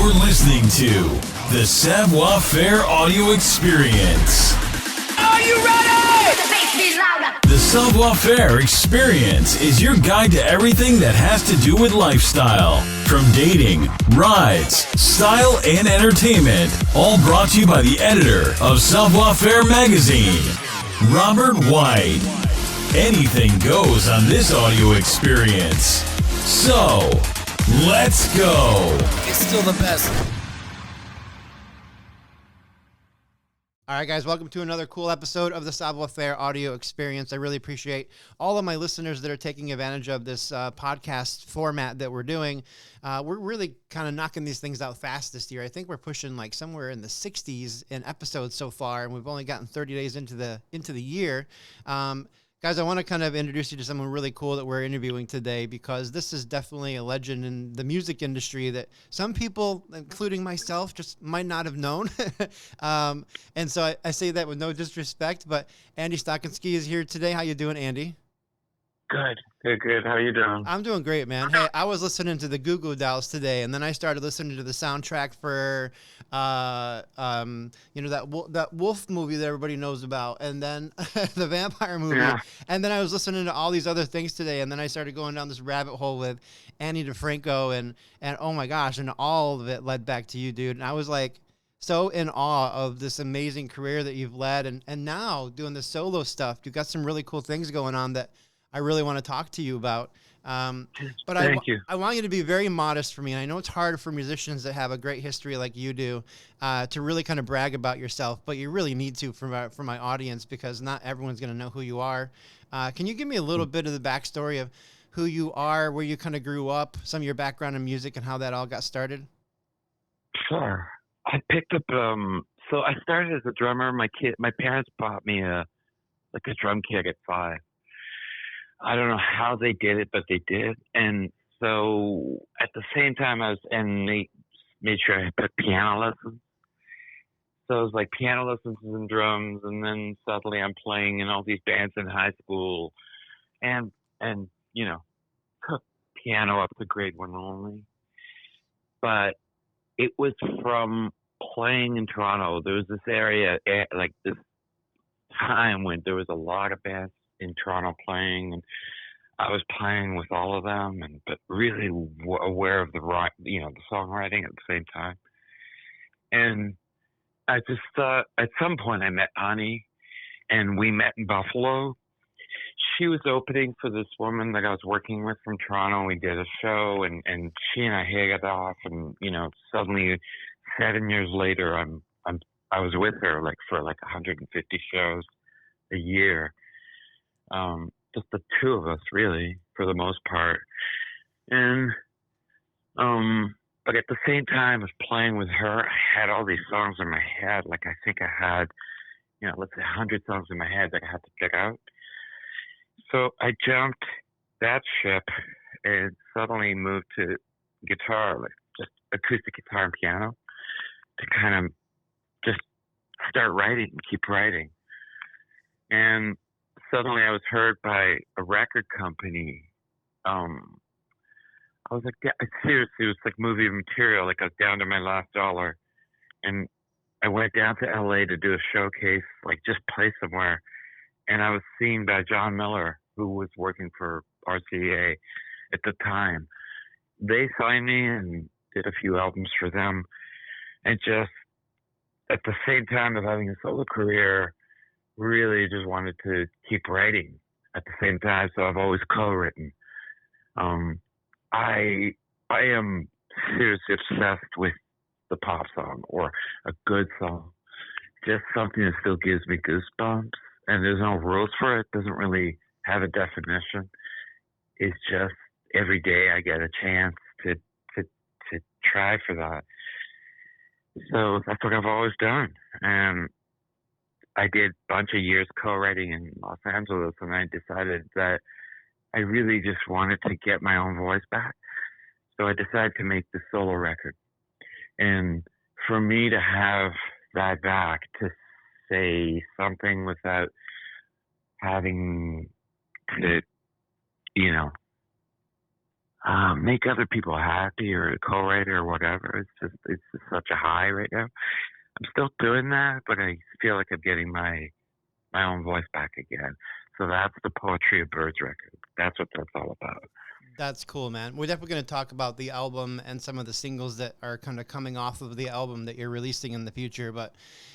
You're listening to the Savoir Faire Audio Experience. Are you ready? The Savoir Faire Experience is your guide to everything that has to do with lifestyle. From dating, rides, style, and entertainment. All brought to you by the editor of Savoir Faire magazine, Robert White. Anything goes on this audio experience. So, let's go. It's still the best. All right, guys, welcome to another cool episode of the Savoir Faire Audio Experience. I really appreciate all of my listeners that are taking advantage of this podcast format that we're doing. We're really kind of knocking these things out fast this year. I think we're pushing like somewhere in the 60s in episodes so far, and we've only gotten 30 days into the year. Guys, I want to kind of introduce you to someone really cool that we're interviewing today, because this is definitely a legend in the music industry that some people, including myself, just might not have known. And so I say that with no disrespect, but Andy Stochansky is here today. How you doing, Andy? Good. How are you doing? I'm doing great, man. Hey, I was listening to the Goo Goo Dolls today, and then I started listening to the soundtrack for, that wolf movie that everybody knows about, and then the vampire movie, and then I was listening to all these other things today, and then I started going down this rabbit hole with Ani DiFranco, and oh my gosh, and all of it led back to you, dude. And I was like so in awe of this amazing career that you've led, and now doing the solo stuff. You've got some really cool things going on that I really want to talk to you about. But Thank you. I want you to be very modest for me. And I know it's hard for musicians that have a great history like you do to really kind of brag about yourself, but you really need to for my audience, because not everyone's going to know who you are. Can you give me a little bit of the backstory of who you are, where you kind of grew up, some of your background in music, and how that all got started? Sure. I picked up, so I started as a drummer. My parents bought me a drum kit at 5. I don't know how they did it, but they did. And so at the same time and they made sure I took piano lessons. So it was like piano lessons and drums, and then suddenly I'm playing in all these bands in high school, and took piano up to grade 1 only. But it was from playing in Toronto. There was this area, like this time when there was a lot of bands in Toronto playing, and I was playing with all of them, but really aware of the songwriting at the same time. And I just thought at some point I met Ani, and we met in Buffalo. She was opening for this woman that I was working with from Toronto. We did a show, and she and I hit it off, and suddenly 7 years later I was with her for 150 shows a year. Just the two of us, really, for the most part. And but at the same time as playing with her, I had all these songs in my head. Like, I think I had, let's say 100 songs in my head that I had to pick out. So I jumped that ship and suddenly moved to guitar, like just acoustic guitar and piano, to kind of just start writing and keep writing. And suddenly I was heard by a record company. I was like, seriously, it was like movie material. Like, I was down to my last dollar. And I went down to LA to do a showcase, like just play somewhere. And I was seen by John Miller, who was working for RCA at the time. They signed me and did a few albums for them. And just at the same time of having a solo career, really just wanted to keep writing at the same time. So I've always co-written. I am seriously obsessed with the pop song, or a good song, just something that still gives me goosebumps. And there's no rules for it. Doesn't really have a definition. It's just every day I get a chance to try for that. So that's what I've always done. And I did a bunch of years co-writing in Los Angeles, and I decided that I really just wanted to get my own voice back. So I decided to make the solo record. And for me to have that back, to say something without having to, make other people happy or a co-writer or whatever. It's just such a high right now. I'm still doing that, but I feel like I'm getting my own voice back again. So that's the Poetry of Birds record. That's what that's all about. That's cool, man. We're definitely going to talk about the album and some of the singles that are kind of coming off of the album that you're releasing in the future. But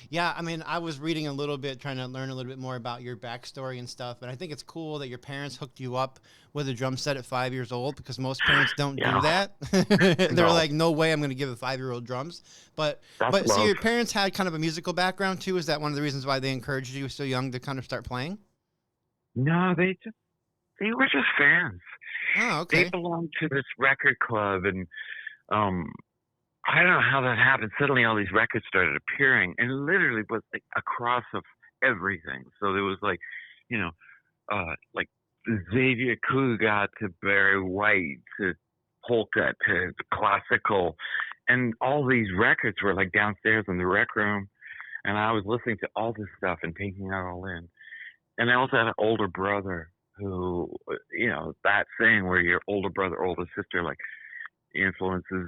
yeah, I mean, I was reading a little bit, trying to learn a little bit more about your backstory and stuff. And I think it's cool that your parents hooked you up with a drum set at 5 years old, because most parents don't do Yeah. that. They're No. like, no way I'm going to give a 5-year-old drums. But That's so love. your parents had kind of a musical background too. Is that one of the reasons why they encouraged you so young to kind of start playing? No, they were just fans. Oh, They okay. belonged to this record club, and I don't know how that happened. Suddenly, all these records started appearing, and literally was like a cross of everything. So there was like, you know, like Xavier Cugat to Barry White to polka to classical, and all these records were like downstairs in the rec room, and I was listening to all this stuff and taking it all in. And I also had an older brother who, that thing where your older brother, older sister, like, influences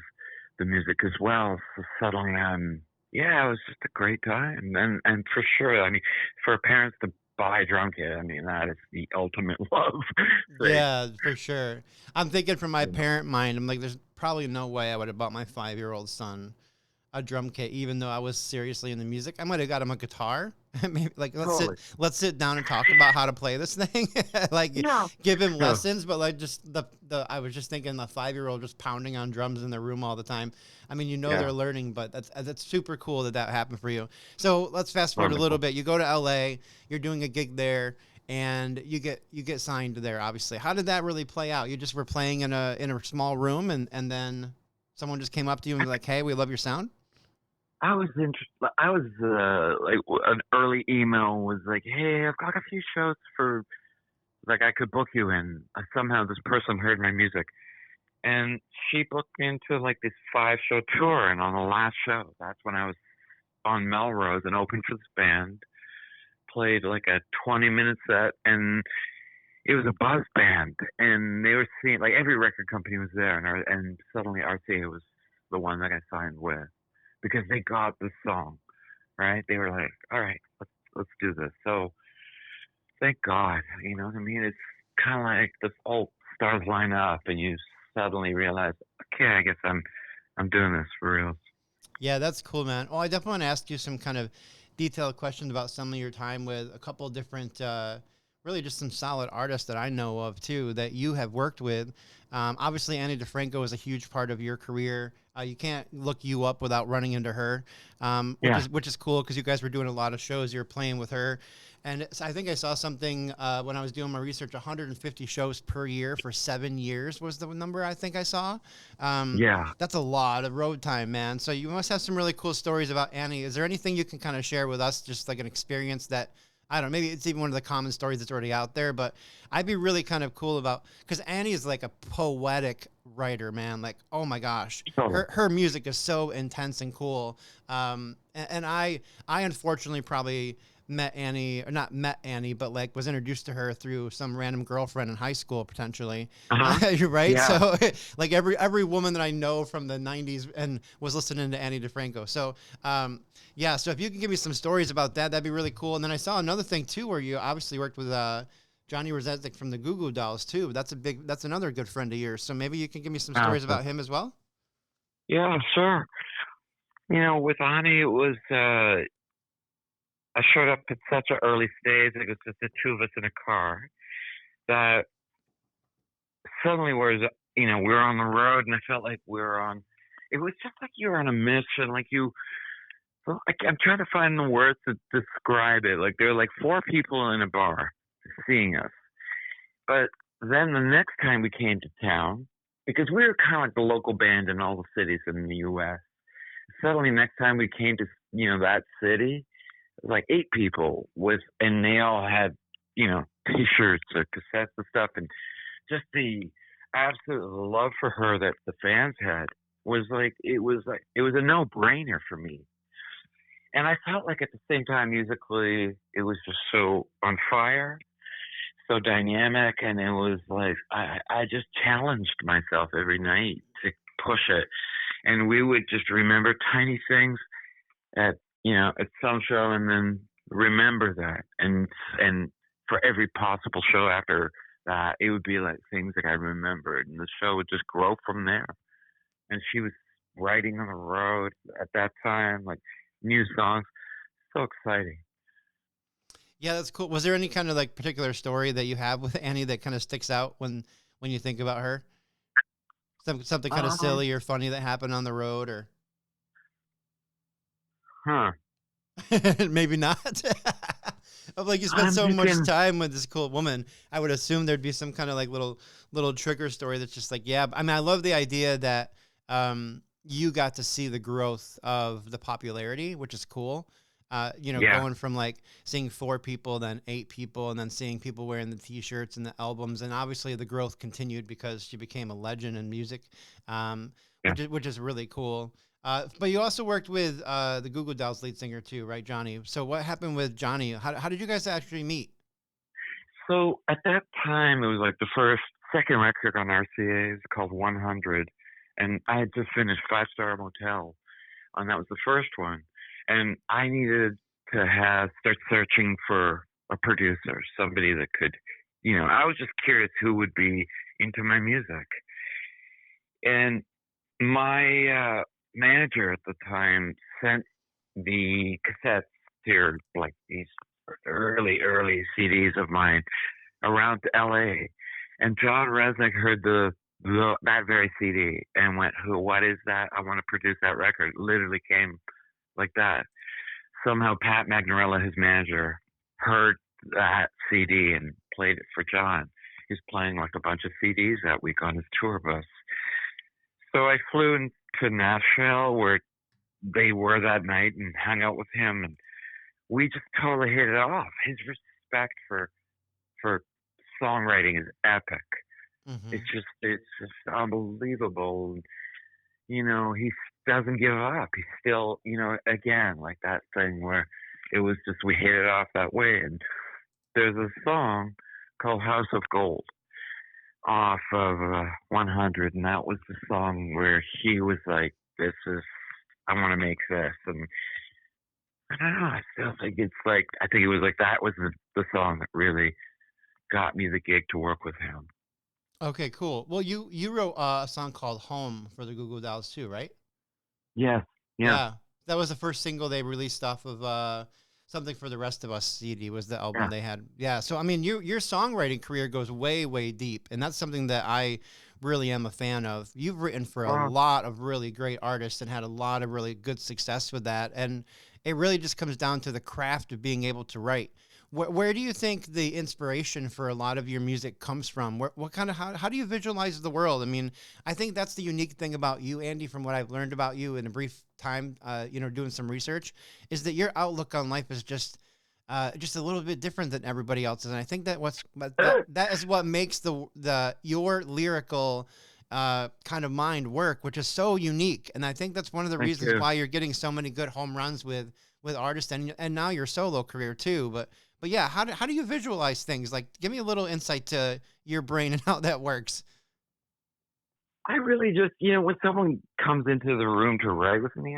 the music as well. So suddenly, it was just a great time. And for sure, I mean, for parents to buy a drum kit, I mean, that is the ultimate love. Yeah, for sure. I'm thinking from my parent mind, I'm like, there's probably no way I would have bought my 5-year-old son a drum kit, even though I was seriously into music. I might have got him a guitar. Maybe like Totally. let's sit down and talk about how to play this thing. Like Yeah. give him Yeah. lessons, but like just the I was just thinking the 5-year-old just pounding on drums in their room all the time. I mean, Yeah. they're learning, but that's super cool that happened for you. So let's fast forward a little bit. You go to LA, you're doing a gig there, and you get signed there, obviously. How did that really play out? You just were playing in a small room, and then someone just came up to you and was like, "Hey, we love your sound." I was interested. I was like an early email was like, "Hey, I've got a few shows for like I could book you in." Somehow this person heard my music, and she booked me into like this 5-show tour. And on the last show, that's when I was on Melrose and opened for this band. Played like a 20-minute set, and it was a buzz band, and they were seeing like every record company was there, and suddenly RCA was the one that I signed with. Because they got the song, right? They were like, "All right, let's do this." So, thank God, you know what I mean? It's kind of like this all stars line up, and you suddenly realize, okay, I guess I'm doing this for real. Yeah, that's cool, man. Well, I definitely want to ask you some kind of detailed questions about some of your time with a couple of different, really just some solid artists that I know of too that you have worked with. Obviously, Ani DiFranco is a huge part of your career. You can't look you up without running into her, which is cool because you guys were doing a lot of shows. You're playing with her, and I think I saw something when I was doing my research. 150 shows per year for 7 years was the number I think I saw. Yeah. That's a lot of road time, man. So you must have some really cool stories about Ani. Is there anything you can kind of share with us, just like an experience that, I don't know, maybe it's even one of the common stories that's already out there, but I'd be really kind of cool about, because Ani is like a poetic writer, man. Like, oh my gosh, Totally. her music is so intense and cool. And I unfortunately probably met Ani, or not met Ani, but like was introduced to her through some random girlfriend in high school, potentially. Uh-huh. Right? Yeah. So like every woman that I know from the 90s and was listening to Ani DiFranco. So, yeah, so if you can give me some stories about that, that'd be really cool. And then I saw another thing too, where you obviously worked with Johnny Rzeznik from the Goo Goo Dolls too. That's another good friend of yours. So maybe you can give me some stories about him as well. Yeah, sure. You know, with Ani, it was, I showed up at such an early stage. It was just the two of us in a car that suddenly we were on the road, and I felt like it was just like you were on a mission. Like I'm trying to find the words to describe it. Like there were like 4 people in a bar seeing us. But then the next time we came to town, because we were kind of like the local band in all the cities in the U.S., suddenly next time we came to, that city, it was like 8 people and they all had, T-shirts or cassettes and stuff. And just the absolute love for her that the fans had was it was a no-brainer for me. And I felt like at the same time musically, it was just so on fire. so dynamic, and it was like I just challenged myself every night to push it, and we would just remember tiny things at at some show, and then remember that, and for every possible show after that, it would be like things that I remembered, and the show would just grow from there. And she was writing on the road at that time, like new songs, so exciting. Yeah, that's cool. Was there any kind of like particular story that you have with Annie that kind of sticks out when you think about her? Something kind of Um, silly or funny that happened on the road, or huh? maybe not. Of like you spent I'm so much thinking. time with this cool woman, I would assume there'd be some kind of like little trigger story that's just like, yeah. I mean, I love the idea that you got to see the growth of the popularity, which is cool. Yeah, Going from like seeing 4 people, then 8 people, and then seeing people wearing the T-shirts and the albums, and obviously the growth continued because she became a legend in music, um, yeah. which is really cool. But you also worked with the Goo Goo Dolls lead singer too, right, Johnny? So what happened with Johnny? How did you guys actually meet? So at that time, it was like the second record on RCA. It's called 100, and I had just finished Five Star Motel, and that was the first one. And I needed to start searching for a producer, somebody that could, I was just curious who would be into my music. And my manager at the time sent the cassettes here, like these early CDs of mine around to LA. And John Rzeznik heard that very CD and went, what is that? I want to produce that record. It literally came like that. Somehow Pat Magnarella, his manager, heard that CD and played it for John. He's playing like a bunch of CDs that week on his tour bus. So I flew to Nashville where they were that night and hung out with him, and we just totally hit it off. His respect for songwriting is epic. Hmm. It's just unbelievable. He doesn't give up. He's still, again, like that thing where it was just we hit it off that way. And there's a song called House of Gold off of 100, and that was the song where he was like, I want to make this. And I don't know, I still think I think it was like that was the song that really got me the gig to work with him. Okay, cool. Well, you wrote a song called "Home" for the Goo Goo Dolls too, right? Yes, yeah, Yeah, that was the first single they released off of "Something for the Rest of Us" CD. Was the album yeah. they had? Yeah. So I mean, your songwriting career goes way deep, and that's something that I really am a fan of. You've written for a Well, lot of really great artists and had a lot of really good success with that, and it really just comes down to the craft of being able to write. Where do you think the inspiration for a lot of your music comes from? What kind of how do you visualize the world? I mean, I think that's the unique thing about you, Andy, from what I've learned about you in a brief time, doing some research, is that your outlook on life is just a little bit different than everybody else's. And I think that is what makes your lyrical kind of mind work, which is so unique. And I think that's one of the thank reasons you. why you're getting so many good home runs with artists and now your solo career too. But yeah, how do you visualize things? Like, give me a little insight to your brain and how that works. I really just, when someone comes into the room to write with me,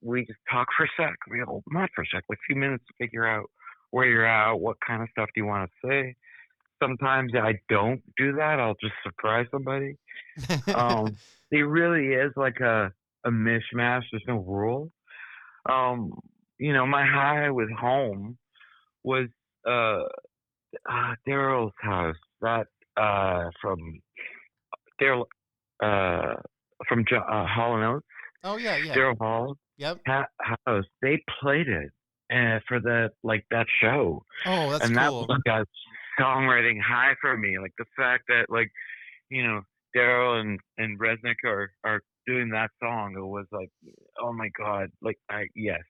we just talk for a sec. Not for a sec, like a few minutes to figure out where you're at, what kind of stuff do you want to say. Sometimes I don't do that. I'll just surprise somebody. Um, it really is like a mishmash. There's no rule. Um, my high with home was uh, Daryl's house. That from Daryl Hall and Oates, Oh yeah, yeah. Daryl Hall Yep. house. They played it for that show, Oh, that's and that was cool. like a songwriting high for me. Like the fact that you know Daryl and Resnick are doing that song. It was like, oh my god! Like yes,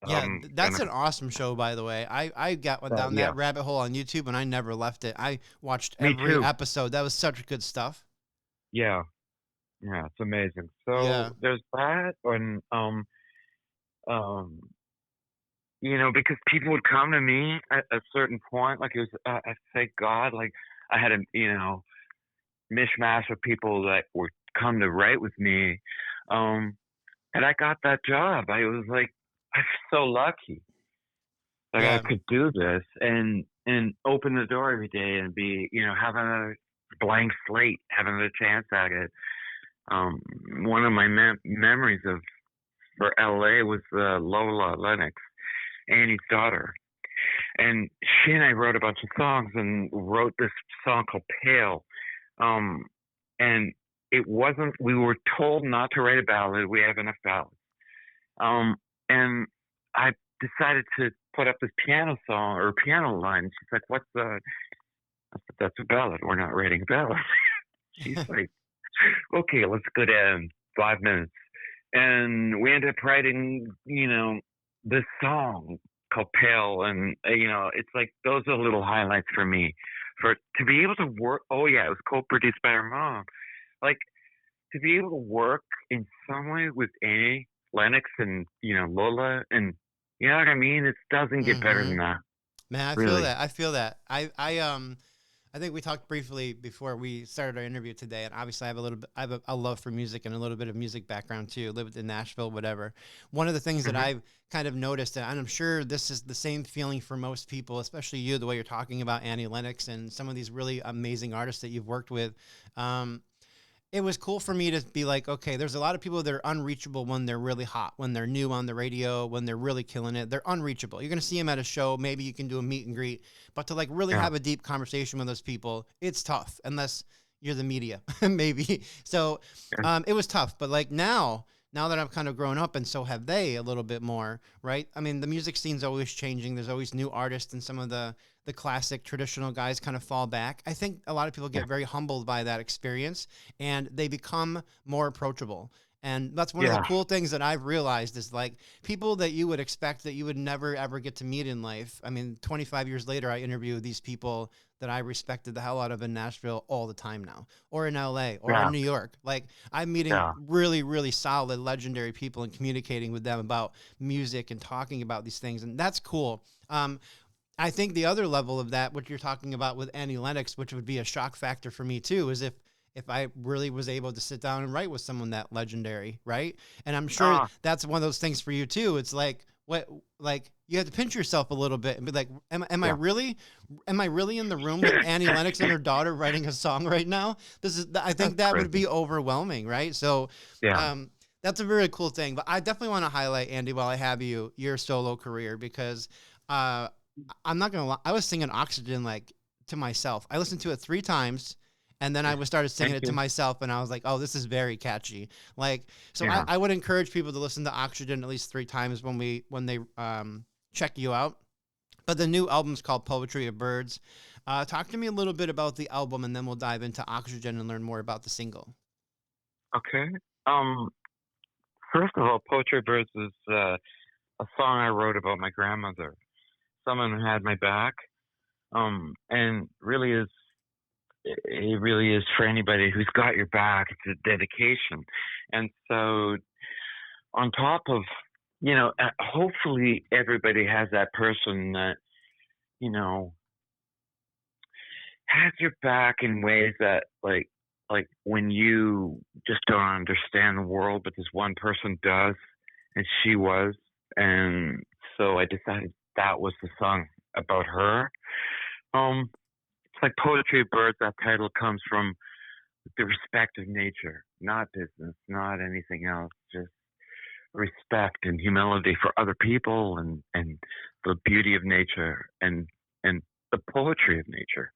Yeah, and that's an awesome show, by the way. I got one down yeah, that rabbit hole on YouTube, and I never left it. I watched me every too. episode. That was such good stuff. Yeah, yeah, it's amazing. Yeah. So there's that, and um because people would come to me at a certain point, like it was, I thank God, like I had a, mishmash of people that would come to write with me. And I got that job. I was like, I'm so lucky. Like I Yeah. could do this and open the door every day and be, having a blank slate, having a chance at it. One of my memories for LA was Lola Lennox, Annie's daughter. And she and I wrote a bunch of songs and wrote this song called Pale. And it wasn't, we were told not to write a ballad. We have enough ballads. And I decided to put up this piano song or piano line. She's like, what's the, I said, that's a ballad. We're not writing a ballad. She's like, okay, let's go down 5 minutes. And we ended up writing, this song called Pale. And, it's like, those are little highlights for me. To be able to work, it was co-produced by her mom. Like, to be able to work in some way with Annie Lennox and, Lola, and you know what I mean? It doesn't get better than that. Man, I Really. feel that. I think we talked briefly before we started our interview today, and obviously I have a love for music and a little bit of music background too. Lived in Nashville, whatever. One of the things that I've kind of noticed, and I'm sure this is the same feeling for most people, especially you, the way you're talking about Annie Lennox and some of these really amazing artists that you've worked with. It was cool for me to be like, okay, there's a lot of people that are unreachable when they're really hot, when they're new on the radio, when they're really killing it. They're unreachable. You're going to see them at a show. Maybe you can do a meet and greet, but to like really have a deep conversation with those people, it's tough unless you're the media, maybe. So it was tough. But like now that I've kind of grown up, and so have they a little bit more, right? I mean, the music scene's always changing. There's always new artists, and some of the classic traditional guys kind of fall back. I think a lot of people get very humbled by that experience, and they become more approachable. And that's one of the cool things that I've realized is like people that you would expect that you would never, ever get to meet in life. I mean, 25 years later, I interview these people that I respected the hell out of in Nashville all the time now, or in LA, or in New York. Like I'm meeting really, really solid, legendary people and communicating with them about music and talking about these things. And that's cool. I think the other level of that, what you're talking about with Annie Lennox, which would be a shock factor for me too, is if I really was able to sit down and write with someone that legendary, right? And I'm sure that's one of those things for you too. It's like you have to pinch yourself a little bit and be like, am I really in the room with Annie Lennox and her daughter writing a song right now? I think that would be overwhelming, right? So that's a very cool thing. But I definitely want to highlight, Andy, while I have you, your solo career, because I'm not gonna lie, I was singing Oxygen like to myself. I listened to it 3 times, and then I started singing it to myself, and I was like, oh, this is very catchy. Like, so I would encourage people to listen to Oxygen at least 3 times when they check you out. But the new album's called Poetry of Birds. Talk to me a little bit about the album, and then we'll dive into Oxygen and learn more about the single. Okay. First of all, Poetry of Birds is a song I wrote about my grandmother. Someone who had my back, and it really is for anybody who's got your back. It's a dedication. And so on top of, hopefully everybody has that person that, has your back in ways that like when you just don't understand the world, but this one person does, and she was. And so I decided that was the song about her. It's like Poetry of Birds. That title comes from the respect of nature, not business, not anything else, just respect and humility for other people and the beauty of nature and the poetry of nature,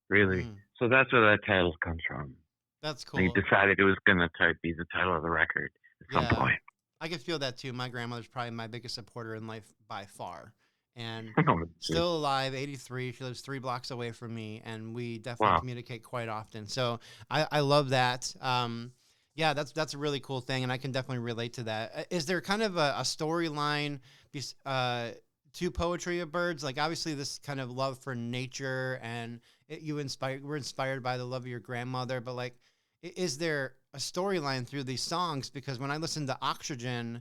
really. So that's where that title comes from. That's cool. He decided it was going to be the title of the record at some point. I can feel that too. My grandmother's probably my biggest supporter in life by far. And Oh, still alive, 83. She lives 3 blocks away from me, and we definitely communicate quite often. So I love that. That's a really cool thing, and I can definitely relate to that. Is there kind of a storyline to Poetry of Birds? Like obviously this kind of love for nature, and we're inspired by the love of your grandmother, but like, is there a storyline through these songs? Because when I listen to Oxygen,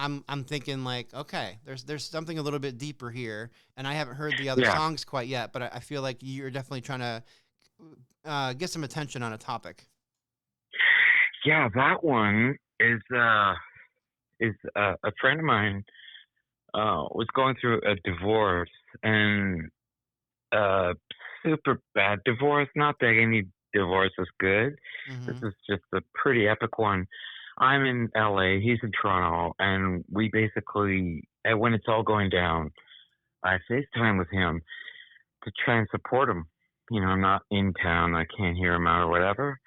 I'm thinking like, okay, there's something a little bit deeper here, and I haven't heard the other songs quite yet, but I feel like you're definitely trying to get some attention on a topic. Yeah, that one is a friend of mine was going through a divorce, and super bad divorce. Not that any divorce is good. This is just a pretty epic one. I'm in LA, he's in Toronto, and we basically, when it's all going down, I FaceTime with him to try and support him. You know, I'm not in town, I can't hear him out or whatever.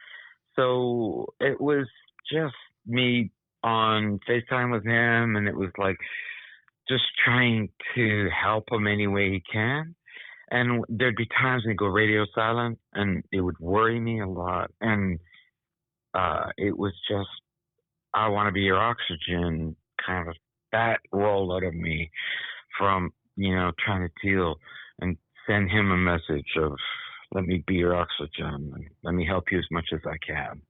So it was just me on FaceTime with him, and it was like just trying to help him any way he can. And there'd be times when he'd go radio silent, and it would worry me a lot. And it was just, I want to be your oxygen, kind of that roll out of me from, you know, trying to deal and send him a message of, let me be your oxygen and let me help you as much as I can.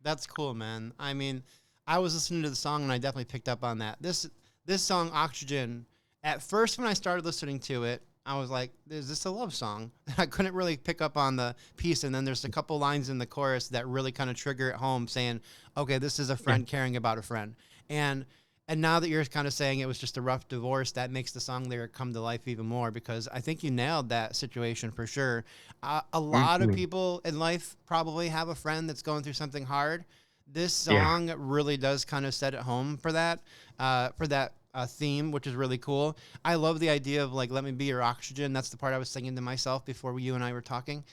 That's cool, man. I mean, I was listening to the song and I definitely picked up on that. This song, Oxygen, at first when I started listening to it, I was like, is this a love song? I couldn't really pick up on the piece. And then there's a couple lines in the chorus that really kind of trigger it home saying, okay, this is a friend caring about a friend. And now that you're kind of saying it was just a rough divorce, that makes the song lyric come to life even more, because I think you nailed that situation for sure. A lot of people in life probably have a friend that's going through something hard. This song really does kind of set it home for that theme, which is really cool. I love the idea of like, let me be your oxygen. That's the part I was singing to myself before you and I were talking.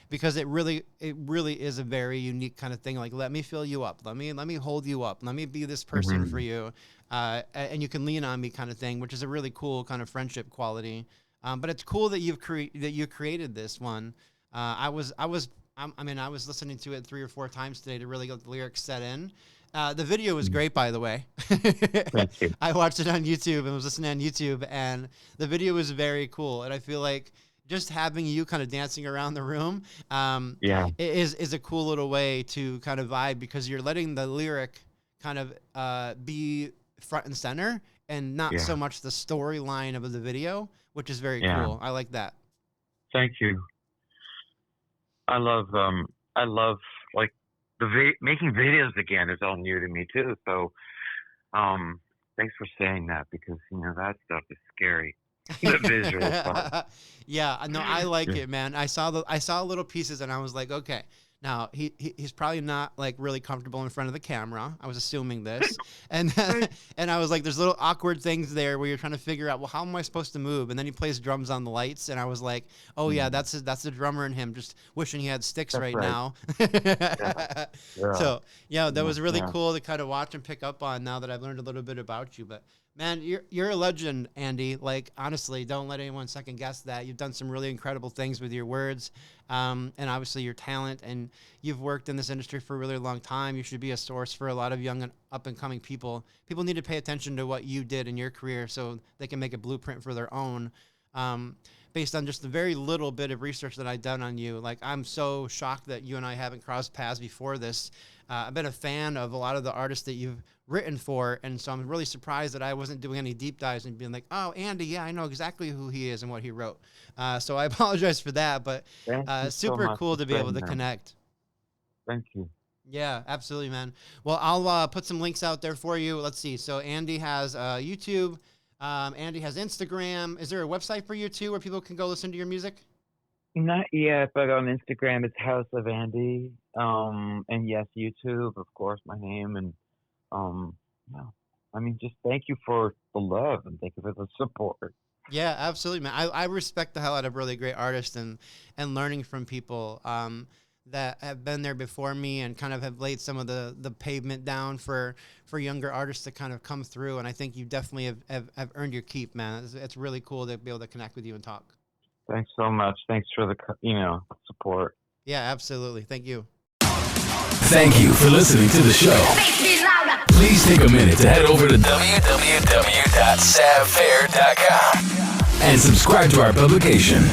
Because it really is a very unique kind of thing. Like, let me fill you up. Let me hold you up. Let me be this person for you. And you can lean on me kind of thing, which is a really cool kind of friendship quality. But it's cool that you created this one. I was listening to it 3 or 4 times today to really get the lyrics set in. The video was great, by the way. Thank you. I watched it on YouTube and was listening on YouTube, and the video was very cool. And I feel like just having you kind of dancing around the room is a cool little way to kind of vibe, because you're letting the lyric kind of be front and center and not so much the storyline of the video, which is very cool. I like that. Thank you. I love like making videos again is all new to me too. So, thanks for saying that, because you know that stuff is scary. The visual stuff. Yeah, no, I like it, man. I saw little pieces and I was like, okay, now he's probably not like really comfortable in front of the camera. I was assuming this, and I was like, there's little awkward things there where you're trying to figure out, well, how am I supposed to move? And then he plays drums on the lights, and I was like, oh yeah, that's the drummer in him, just wishing he had sticks right now. So yeah, that was really cool to kind of watch and pick up on now that I've learned a little bit about you. But man, you're a legend, Andy. Like, honestly, don't let anyone second guess that. You've done some really incredible things with your words, and obviously your talent, and you've worked in this industry for a really long time. You should be a source for a lot of young and up-and-coming people. People need to pay attention to what you did in your career so they can make a blueprint for their own, based on just the very little bit of research that I've done on you. Like, I'm so shocked that you and I haven't crossed paths before this. I've been a fan of a lot of the artists that you've written for, and so I'm really surprised that I wasn't doing any deep dives and being like, oh, Andy, yeah, I know exactly who he is and what he wrote. So I apologize for that, but super cool to be able to connect. Thank you. Yeah, absolutely, man. Well, I'll put some links out there for you. Let's see. So Andy has YouTube. Andy has Instagram. Is there a website for you too where people can go listen to your music? Not yet, but on Instagram it's House of Andy. And yes, YouTube, of course, my name. And I mean, just thank you for the love and thank you for the support. Yeah, absolutely, man. I respect the hell out of really great artists and learning from people that have been there before me and kind of have laid some of the pavement down for younger artists to kind of come through. And I think you definitely have earned your keep, man. It's really cool to be able to connect with you and talk. Thanks so much. Thanks for the support. Yeah, absolutely. Thank you. Thank you for listening to the show. Please take a minute to head over to www.savfair.com and subscribe to our publication.